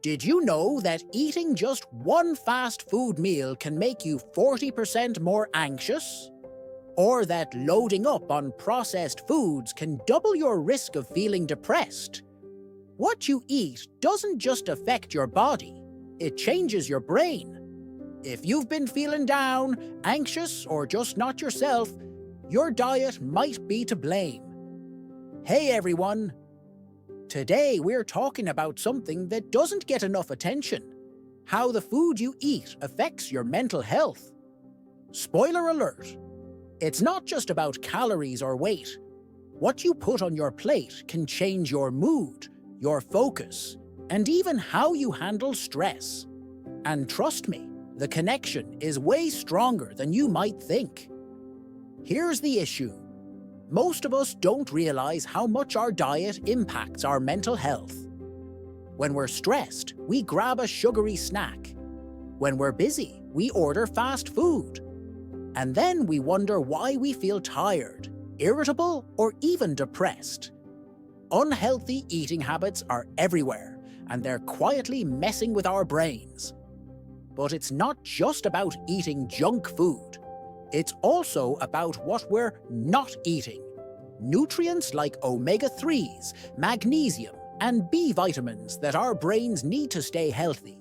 Did you know that eating just one fast food meal can make you 40% more anxious? Or that loading up on processed foods can double your risk of feeling depressed? What you eat doesn't just affect your body, it changes your brain. If you've been feeling down, anxious, or just not yourself, your diet might be to blame. Hey everyone! Today we're talking about something that doesn't get enough attention: how the food you eat affects your mental health. Spoiler alert! It's not just about calories or weight. What you put on your plate can change your mood, your focus, and even how you handle stress. And trust me, the connection is way stronger than you might think. Here's the issue. Most of us don't realize how much our diet impacts our mental health. When we're stressed, we grab a sugary snack. When we're busy, we order fast food. And then we wonder why we feel tired, irritable, or even depressed. Unhealthy eating habits are everywhere, and they're quietly messing with our brains. But it's not just about eating junk food. It's also about what we're not eating. Nutrients like omega-3s, magnesium, and B vitamins that our brains need to stay healthy.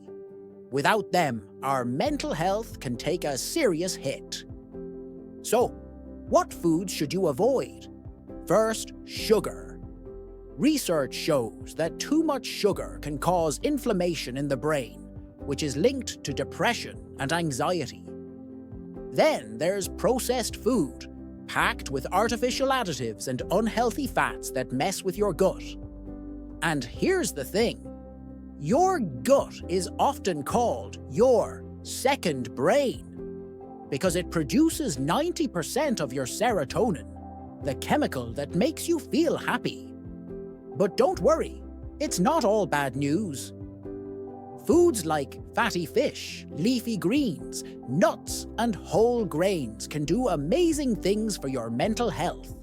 Without them, our mental health can take a serious hit. So, what foods should you avoid? First, sugar. Research shows that too much sugar can cause inflammation in the brain, which is linked to depression and anxiety. Then there's processed food, packed with artificial additives and unhealthy fats that mess with your gut. And here's the thing. Your gut is often called your second brain, because it produces 90% of your serotonin, the chemical that makes you feel happy. But don't worry, it's not all bad news. Foods like fatty fish, leafy greens, nuts, and whole grains can do amazing things for your mental health.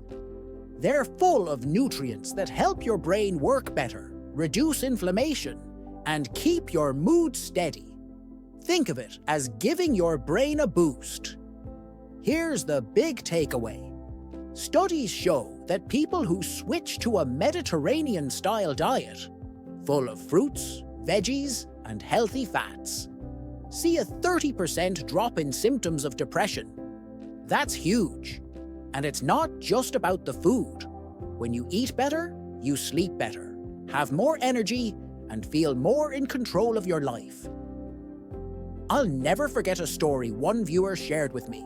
They're full of nutrients that help your brain work better, reduce inflammation, and keep your mood steady. Think of it as giving your brain a boost. Here's the big takeaway. Studies show that people who switch to a Mediterranean-style diet, full of fruits, veggies, and healthy fats, see a 30% drop in symptoms of depression. That's huge. And it's not just about the food. When you eat better, you sleep better, have more energy, and feel more in control of your life. I'll never forget a story one viewer shared with me.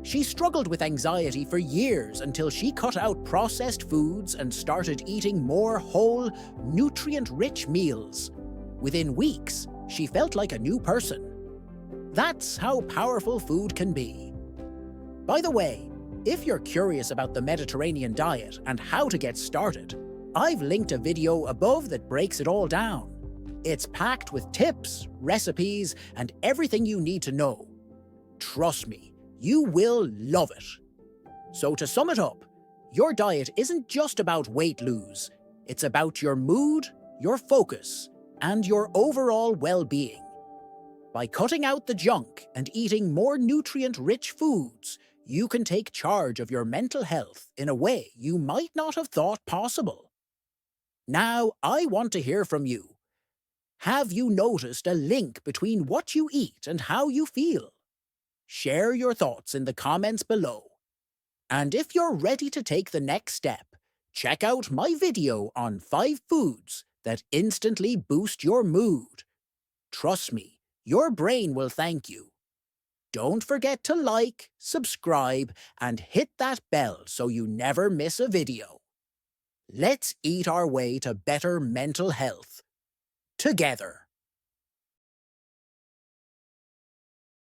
She struggled with anxiety for years until she cut out processed foods and started eating more whole, nutrient-rich meals. Within weeks, she felt like a new person. That's how powerful food can be. By the way, if you're curious about the Mediterranean diet and how to get started, I've linked a video above that breaks it all down. It's packed with tips, recipes, and everything you need to know. Trust me, you will love it. So to sum it up, your diet isn't just about weight lose. It's about your mood, your focus, and your overall well-being. By cutting out the junk and eating more nutrient-rich foods, you can take charge of your mental health in a way you might not have thought possible. Now, I want to hear from you. Have you noticed a link between what you eat and how you feel? Share your thoughts in the comments below. And if you're ready to take the next step, check out my video on 5 foods that instantly boost your mood. Trust me, your brain will thank you. Don't forget to like, subscribe, and hit that bell so you never miss a video. Let's eat our way to better mental health. Together.